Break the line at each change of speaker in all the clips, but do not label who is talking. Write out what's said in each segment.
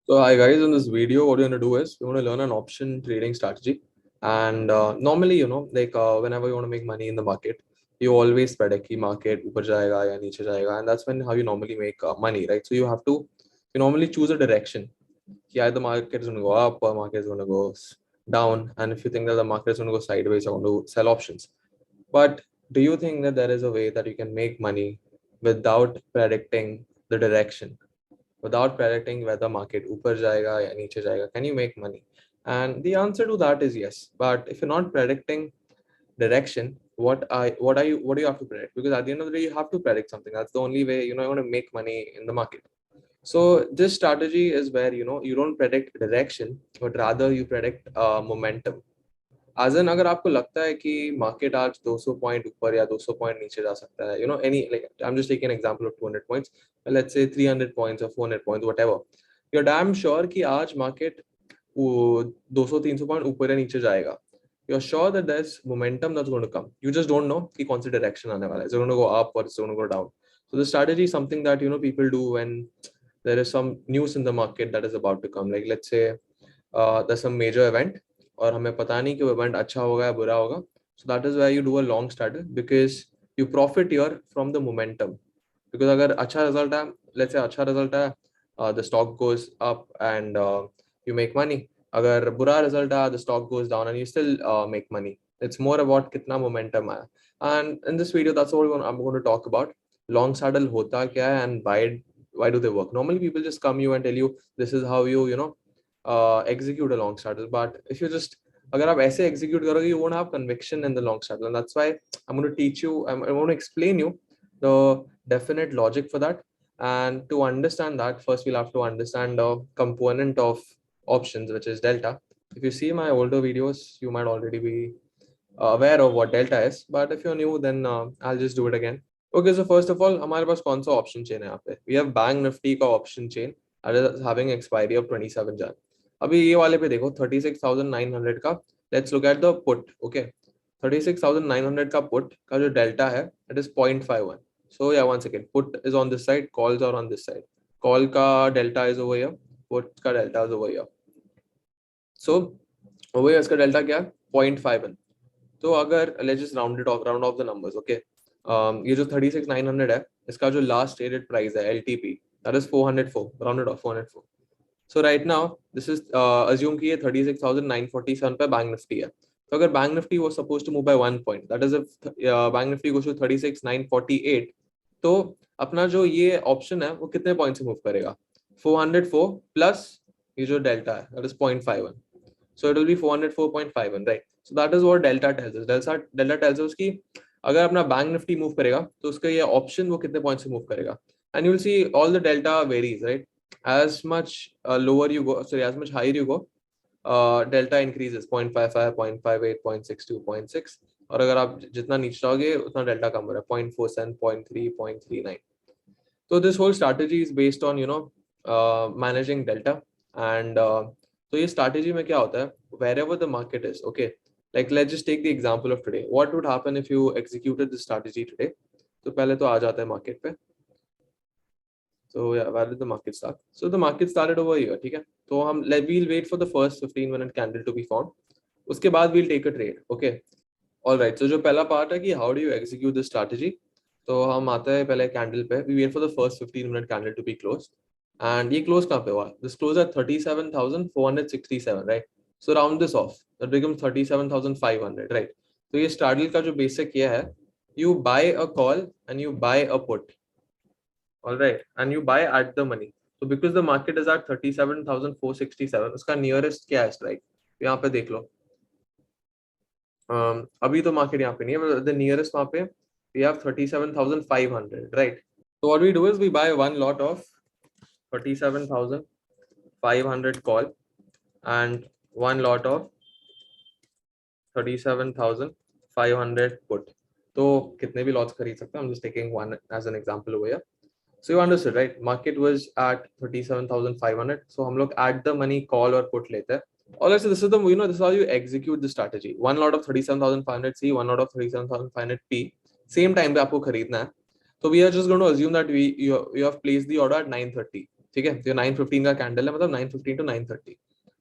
So hi guys, in this video, what we're going to do is we're going to learn an option trading strategy. And normally, whenever you want to make money in the market, you always predict कि market ऊपर जाएगा या नीचे जाएगा, and that's when how you normally make money, right? So you normally choose a direction. कि either the market is going to go up or market is going to go down, and if you think that the market is going to go sideways, you're going to sell options. But do you think that there is a way that you can make money without predicting the direction? Without predicting whether market ऊपर जाएगा या नीचे जाएगा, can you make money? And the answer to that is yes. But if you're not predicting direction, what do you have to predict? Because at the end of the day, you have to predict something. That's the only way you want to make money in the market. So this strategy is where you don't predict direction, but rather you predict momentum. As in, अगर आपको लगता है कि market आज 200 point ऊपर या 200 point नीचे जा सकता है, any, like I'm just taking an example of 200 points, let's say 300 points or 400 points, whatever, you're damn sure कि आज market 200-300 पॉइंट ऊपर या नीचे जाएगा. You're sure that there's momentum that's going to come. You just don't know कि कौन सी direction आने वाला है. Is it going to go up or is it going to go down? So the strategy is something that people do when there is some news in the market that is about to come. Like let's say there's some major event और हमें पता नहीं कि वो event अच्छा होगा या बुरा होगा. So that is why you do a long straddle, because you profit here from the momentum. Because अगर अच्छा रिजल्ट है, let's say अच्छा रिजल्ट है, the stock goes up and you make money. अगर बुरा रिजल्ट है, the stock goes down and you still make money. It's more about कितना momentum आया. And in this video, that's what I'm going to talk about. Long straddle होता क्या है and why do they work? Normally people just come you and tell you this is how you execute a long straddle. But if you just अगर आप ऐसे execute करोगे, you won't have conviction in the long straddle, and that's why I'm going to teach you. I want to explain you the definite logic for that. And to understand that, first we'll have to understand the component of options, which is delta. If you see my older videos, you might already be aware of what delta is, but if you're new, then I'll just do it again. Okay, so first of all, हमारे पास कौन सा option chain है यहाँ पे? We have Bank Nifty का option chain that is having expiry of 27 Jan. अभी ये वाले पे देखो 36,900 का. Let's look at the put. Okay, 36,900 का put का जो delta है, it is 0.51. So yeah, once again, put is on this side, calls are on this side. Call का delta is over here, put का delta is over here. So over here इसका delta क्या है? 0.51. तो अगर let's just round off the numbers. Okay, ये जो 36,900 है, इसका जो last traded price है LTP, that is 404, rounded off 404. So right now this is assume कि ये 36,947 पे Bank Nifty है. तो अगर Bank Nifty was supposed to move by 1 point, that is if Bank Nifty goes to 36,948, तो अपना जो ये ऑप्शन है वो कितने पॉइंट से मूव करेगा? 404 प्लस ये जो डेल्टा है, that is 0.51. So it will be 404.51, right? So that is what delta tells us. Delta tells us कि अगर अपना बैंक निफ्टी मूव करेगा तो उसका ये ऑप्शन वो कितने पॉइंट से मूव करेगा. And you will see all the delta varies, right? As much lower you go, sorry, as much higher you go, delta increases 0.55, 0.58, 0.62, 0.6. और अगर आप जितना नीचे जाओगे उतना डेल्टा कम हो रहा है, 0.47, 0.3, 0.39. So this whole strategy is based on managing delta. And तो ये strategy में क्या होता है? Wherever the market is, okay, like let's just take the example of today. What would happen if you executed the strategy today? तो पहले तो आ जाता है market पे. So yeah, where did the market start? So the market started over here, ठीक है? तो हम we'll wait for the first 15-minute candle to be formed. उसके बाद we'll take a trade, okay? All right. So जो पहला part है कि how do you execute this strategy? तो हम आते हैं पहले कैंडल पे. We wait for the first 15-minute candle to be closed. And ये close कहाँ पे हुआ? This close at 37,467, right? So round this off. That becomes 37,500, right? तो ये straddle का जो basic ये है, you buy a call and you buy a put. All right, and you buy at the money. So because the market is at 37,467, उसका nearest क्या है strike? यहाँ पे देख लो. अभी तो market यहाँ पे नहीं है, the nearest वहाँ पे we have 37,500, right? So what we do is we buy one lot of 37,500 call and one lot of 37,500 put. तो कितने भी lots खरीद सकते हैं? I'm just taking one as an example over here. So you understood, right? Market was at 37,500. So हम लोग at the money call or put लेते हैं. Alright, so this is the this is how you execute the strategy. One lot of 37,500 C, one lot of 37,500 P. Same time पे आपको खरीदना है. So we are just going to assume that you have placed the order at 9:30. ठीक है, तो 9:15 का candle है, मतलब 9:15 to 9:30.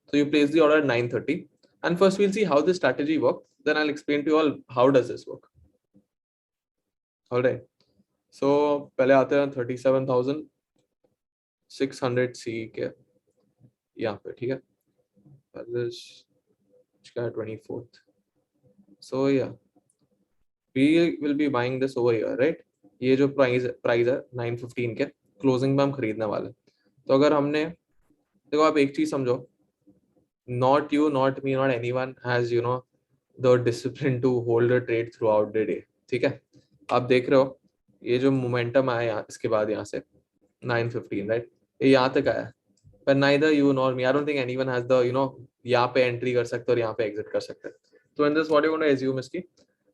So you place the order at 9:30, and first we'll see how this strategy works. Then I'll explain to you all how does this work. All right. So पहले आते हैं 37,600 C के यहाँ पे, ठीक है. इसका 24th. So yeah, we will be buying this over here, right? ये जो प्राइस है 9:15 के क्लोजिंग में हम खरीदने वाले. तो अगर हमने, देखो आप एक चीज समझो, not you, not me, not anyone has the discipline to hold a trade throughout the day. ठीक है, आप देख रहे हो ये जो मोमेंटम आया यहाँ, इसके बाद यहाँ से 9:15, राइट, ये यहाँ तक आया. पर neither you nor me, I don't think anyone has the यहाँ पे एंट्री कर सकते और यहाँ पे एग्जिट कर सकते. तो in this what you want to assume इसकी,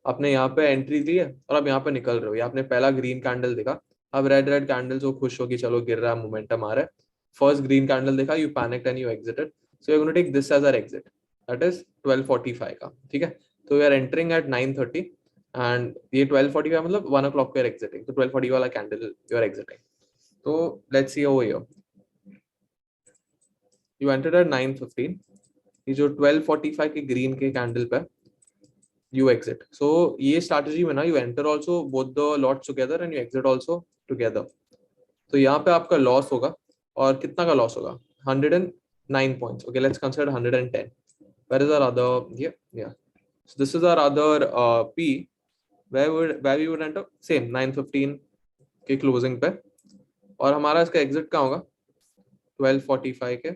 आपने यहाँ पे एंट्री दी है और आप यहाँ पे निकल रहे हो. आपने पहला ग्रीन कैंडल देखा, अब रेड कैंडल्स हो, खुश हो कि चलो गिर रहा है, मोमेंटम आ रहा है. फर्स्ट ग्रीन कैंडल देखा, you panicked and you exited. So you are going to take this as our exit, that is 12:45 का. ठीक है, तो we are entering at 9:30 and ये 12:45 मतलब 1 o'clock पे एग्जिटिंग. तो 12:40 वाला कैंडल यू आर एग्जिटिंग. तो let's see over here, you entered at 9:15, ये जो 12:45 के ग्रीन के कैंडल पे you exit. So ये strategy में ना you enter also both the lots together and you exit also together. तो यहाँ पे आपका loss होगा, और कितना का loss होगा? 109 points. Okay, let's consider 110. Where is our other? Yeah. So this is our other P. Where we would enter? Same 9:15 के closing पे, और हमारा इसका exit कहाँ होगा? 12:45 के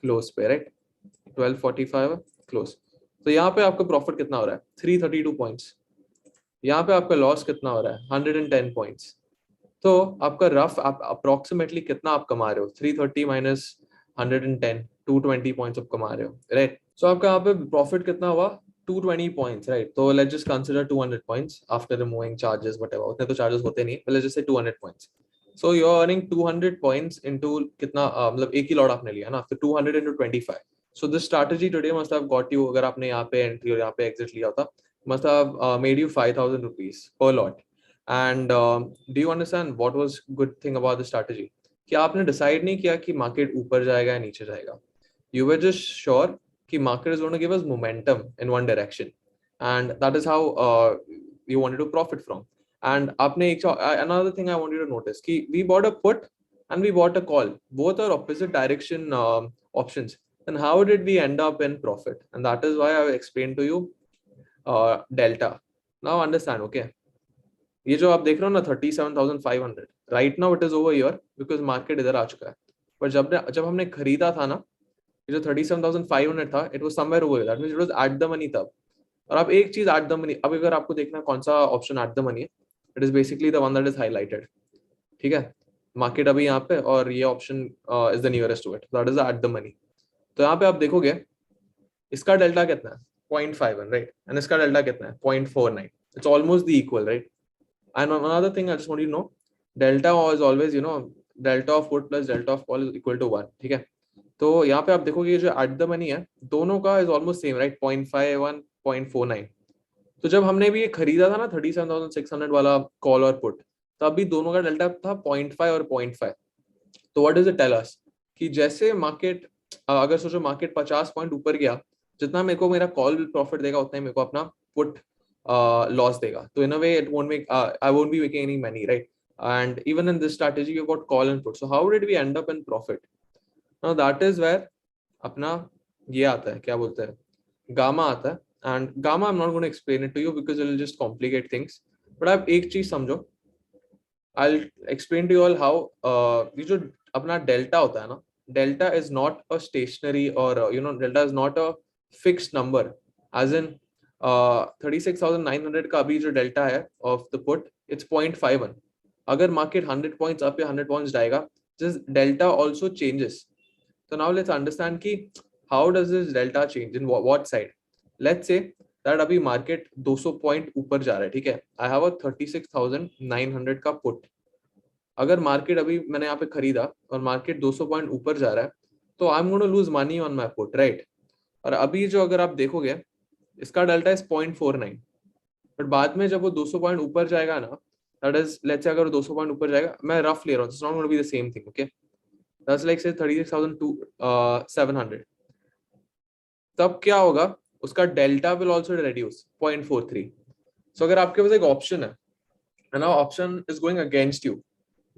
close पे, right? 12:45 close. तो यहाँ पे आपका प्रॉफिट कितना हो रहा है? 332 पॉइंट्स. यहाँ पे आपका लॉस कितना हो रहा है? 110 पॉइंट्स. तो आपका रफ आप अप्रोक्सीमेटली कितना आप कमा रहे हो? 330 माइनस 110, 220 पॉइंट्स आप कमा रहे हो, राइट. सो आपका यहाँ पे प्रॉफिट कितना हुआ? 220 पॉइंट्स, राइट. तो let's just consider 200 points after removing charges, whatever. उतने तो चार्जेस होते नहीं, let's just say 200 points. So you are earning 200 points into कितना, मतलब एक ही लॉट आपने लिया ना, तो 200 into 25. So this strategy today must have got you, अगर आपने यहाँ पे एंट्री और यहाँ पे एग्जिट लिया होता, must have made you 5,000 rupees per lot. And do you understand what was good thing about the strategy? कि आपने डिसाइड नहीं किया कि मार्केट ऊपर जाएगा या नीचे जाएगा. You were just sure कि market is going to give us momentum in one direction, and that is how you wanted to profit from. And आपने एक another thing I want you to notice कि we bought a put and we bought a call. Both are opposite direction options. Then how did we end up in profit? And that is why I explained to you delta. Now understand, okay? ये जो आप देख रहे हो ना 37,500, right now it is over here because market इधर आ चुका है. पर जब हमने खरीदा था ना, ये जो 37,500 था, it was somewhere over here. That means it was at the money तब. और अब एक चीज at the money, अब अगर आपको देखना कौन सा ऑप्शन at the money है, it is basically the one that is highlighted. ठीक है, मार्केट अभी यहाँ पे, और ये option is the nearest to it. That is the at the money. तो यहाँ पे आप देखोगे इसका डेल्टा कितना है? 0.51, राइट. एंड इसका डेल्टा कितना है? 0.49. It's almost the equal, right. And another thing I just want you know, delta is always delta of put plus delta of call is equal to 1. ठीक है, तो यहाँ पे आप देखोगे ये जो एट द मनी है, दोनों का इज ऑलमोस्ट सेम, राइट. 0.51, 0.49. तो जब हमने भी ये खरीदा था ना 37,600 वाला कॉल और पुट, तब भी दोनों का डेल्टा था 0.5 और 0.5. तो what does it tell us? कि जैसे मार्केट, अगर सोचो मार्केट 50 पॉइंट ऊपर गया, जितना मेरे को मेरा कॉल प्रॉफिट देगा उतना ही मेरे को अपना पुट लॉस देगा. तो in a way it won't make, I won't be making any money, right. And even in this strategy you got call and put. So how did we end up in profit? Now that is where अपना ये आता है, क्या बोलते हैं, gamma आता है. And gamma I am not going to explain it to you because it will just complicate things. But आप एक चीज समझो, I'll explain to you all how ये जो अपना डेल्टा होता है ना, delta is not a stationary or delta is not a fixed number. As in 36,900 का अभी जो delta है of the put, it's 0.51. अगर market 100 points up या 100 points जाएगा, this delta also changes. So now let's understand कि how does this delta change in what side? Let's say that अभी market 200 point ऊपर जा रहा है, ठीक है. I have a 36,900 का put. अगर मार्केट अभी मैंने यहाँ पे खरीदा और मार्केट 200 पॉइंट ऊपर जा रहा है, तो I am going to lose money on my put, right. और अभी जो अगर आप देखोगे इसका डेल्टा इज 0.49. बट बाद में जब वो 200 पॉइंट ऊपर जाएगा ना, दैट इज लेट्स से अगर 200 पॉइंट ऊपर जाएगा, मैं रफ ले रहा हूँ, it's not going to be the same thing, okay. that's like say 36,700, तब क्या होगा, उसका डेल्टा विल ऑल्सो reduce 0.43. सो अगर आपके पास एक ऑप्शन है and now option is going against you,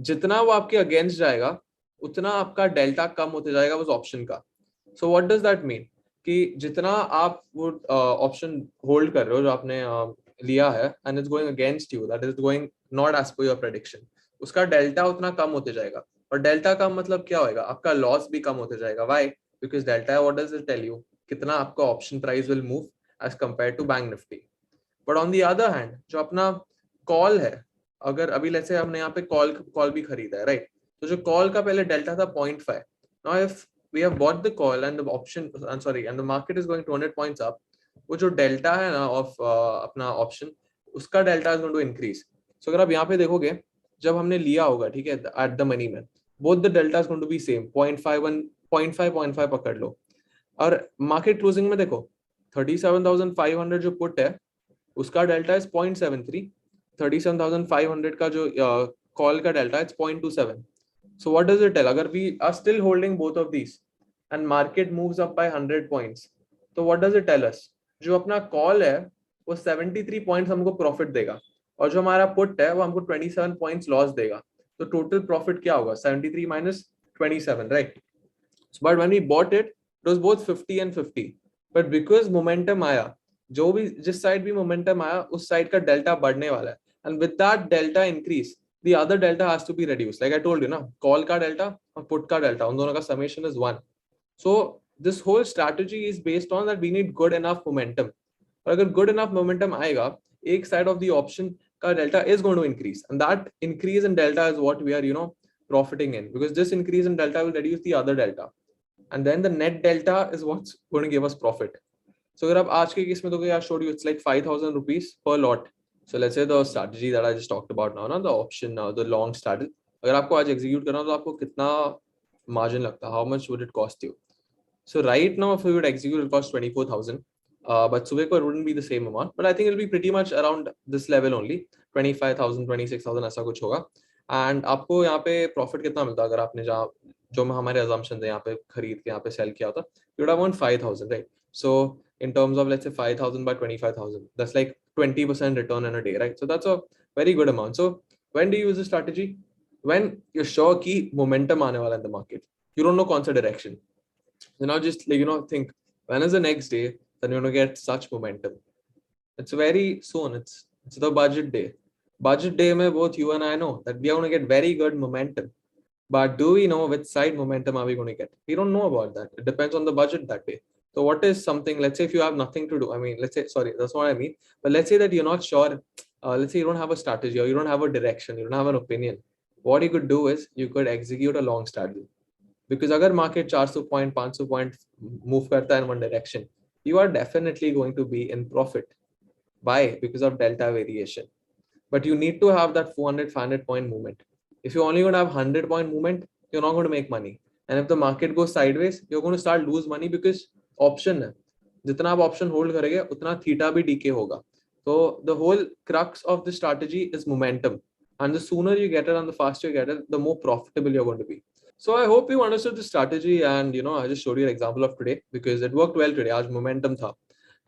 जितना वो आपके अगेंस्ट जाएगा उतना आपका डेल्टा कम होते जाएगा उस ऑप्शन का. So what does that mean कि जितना आप वो ऑप्शन होल्ड कर रहे हो जो आपने लिया है and it's going against you, that is going not as per your prediction, उसका डेल्टा उतना कम होते जाएगा. और डेल्टा कम मतलब क्या होएगा, आपका लॉस भी कम होते जाएगा. Why? Because delta what does it tell you, कितना आपका option price will move as compare to Bank Nifty. But on the other hand जो अपना कॉल है, अगर अभी लेट्स से हमने यहाँ पे कॉल भी खरीदा है, राइट, तो जो कॉल का पहले डेल्टा था 0.5, now if we have bought the call and the option, I'm sorry, and the market is going 200 points up, वो जो डेल्टा है ना ऑफ अपना ऑप्शन, उसका delta is going to increase. So अगर आप यहाँ पे देखोगे जब हमने लिया होगा, ठीक है, एट द मनी में, both the delta is going to be same 0.51, 0.5 पकड़ लो. और मार्केट क्लोजिंग में देखो 37,500 जो पुट है उसका डेल्टा इज 0.73, 37,500 का जो कॉल का delta is 0.27. So what does it tell? अगर we are still holding both of these and market moves up by 100 points, तो what does it tell us? जो अपना कॉल है वो 73 points हमको प्रॉफिट देगा और जो हमारा पुट है वो हमको 27 points लॉस देगा. तो टोटल प्रॉफिट क्या होगा, 73 minus 27, right? But when we bought it, it was both 50 and 50. But because momentum आया, जो भी जिस साइड भी मोमेंटम आया उस साइड का डेल्टा बढ़ने वाला है. And with that delta increase, the other delta has to be reduced. Like I told you, na, call ka delta और put ka delta, उन दोनों का summation is 1. So this whole strategy is based on that we need good enough momentum. और अगर good enough momentum आएगा, एक side of the option का delta is going to increase, and that increase in delta is what we are, profiting in, because this increase in delta will reduce the other delta, and then the net delta is what's going to give us profit. So अगर आप आज के case में दोगे, I showed you it's like 5,000 rupees per lot. So let's say the strategy that I just talked about now, the option, the long straddle. अगर आपको आज execute करना हो तो आपको कितना margin लगता है? How much would it cost you? So right now, if we would execute, it cost 24,000. But Subeko it wouldn't be the same amount. But I think it'll be pretty much around this level only. 25,000, 26,000 ऐसा कुछ होगा. And आपको यहाँ पे profit कितना मिलता है अगर आपने जहाँ जो हमारे assumptions है यहाँ पे खरीद के यहाँ पे sell किया होता, you would have won 5,000, right? So in terms of let's say 5,000 by 25,000, that's like 20% return in a day, right? So that's a very good amount. So when do you use this strategy? When you're sure कि momentum आने वाला in the market, you don't know कौन सा direction. So now just like think when is the next day that you're gonna get such momentum. It's very soon. It's the budget day. Budget day mein both you and I know that we are going to get very good momentum. But do we know which side momentum are we going to get? We don't know about that. It depends on the budget that day. So what is something, let's say if you have nothing to do, I mean, let's say, sorry, that's what I mean. But let's say that you're not sure, let's say you don't have a strategy or you don't have a direction, you don't have an opinion. What you could do is you could execute a long strategy. Because अगर market 400 point, 500 point move करता है in one direction, you are definitely going to be in profit. Why? Because of delta variation. But you need to have that 400, 500 point movement. If you're only going to have 100 point movement, you're not going to make money. And if the market goes sideways, you're going to start lose money because option है. जितना आप option hold करेंगे, उतना theta भी decay होगा. So the whole crux of the strategy is momentum. And the sooner you get it and the faster you get it, the more profitable you're going to be. So I hope you understood the strategy, and I just showed you an example of today because it worked well today. आज momentum था.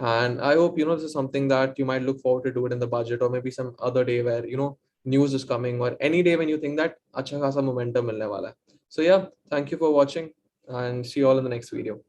And I hope this is something that you might look forward to do it in the budget, or maybe some other day where news is coming, or any day when you think that अच्छा खासा momentum मिलने वाला है. So yeah, thank you for watching and see you all in the next video.